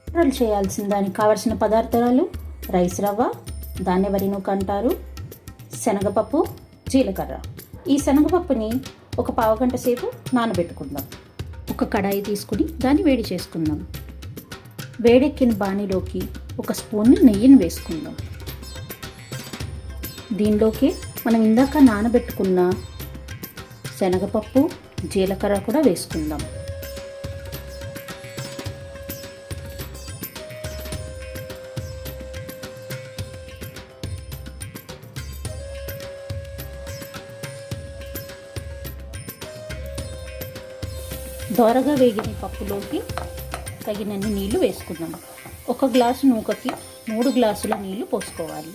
ఉండ్రాళ్ళు చేయాల్సిన దానికి కావలసిన పదార్థాలు రైస్ రవ్వ, ధాన్య వరి నూక అంటారు, శనగపప్పు, జీలకర్ర. ఈ శనగపప్పుని ఒక పావుగంట సేపు నానబెట్టుకుందాం. ఒక కడాయి తీసుకుని దాన్ని వేడి చేసుకుందాం. వేడెక్కిన బాణీలోకి ఒక స్పూన్ నెయ్యిని వేసుకుందాం. దీనిలోకి మనం ఇందాక నానబెట్టుకున్న శనగపప్పు, జీలకర్ర కూడా వేసుకుందాం. దోరగా వేగిన పప్పులోకి తగినన్ని నీళ్లు వేసుకుందాం. ఒక గ్లాసు నూకకి 3 గ్లాసుల నీళ్లు పోసుకోవాలి.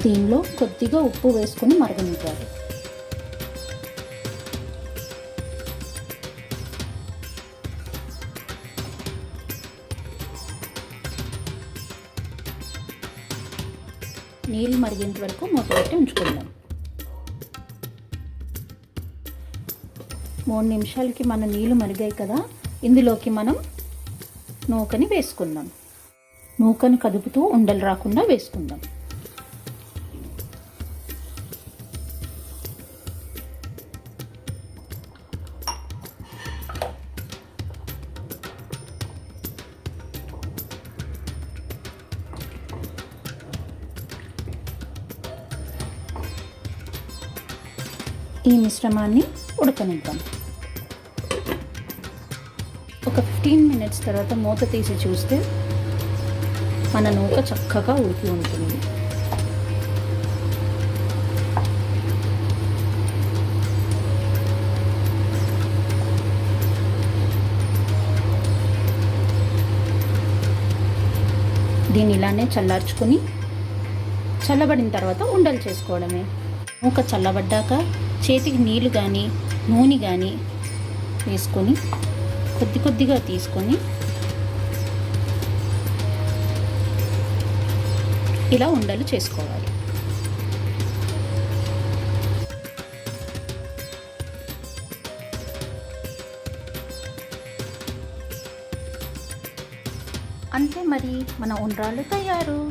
దీనిలో కొద్దిగా ఉప్పు వేసుకొని మరగనివ్వాలి. నీళ్ళు మరిగేంత వరకు మూత పెట్టి ఉంచుకుందాం. 3 నిమిషాలకి మన నీళ్ళు మరిగాయి కదా, ఇందులోకి మనం నూకని వేసుకుందాం. నూకని కదుపుతూ ఉండలు రాకుండా వేసుకుందాం. ఈ మిశ్రమాన్ని ఉడకనిద్దాం. ఒక 15 మినిట్స్ తర్వాత మూత తీసి చూస్తే మన నూక చక్కగా ఉడికి ఉంటుంది. దీన్ని ఇలానే చల్లార్చుకొని చల్లబడిన తర్వాత ఉండలు చేసుకోవడమే. నూక చల్లబడ్డాక చేతికి నీళ్ళు కానీ నూనె కానీ వేసుకొని కొద్దిగా తీసుకొని ఇలా ఉండలు చేసుకోవాలి. అంతే మరి, మన ఉండ్రాళ్ళు తయారు.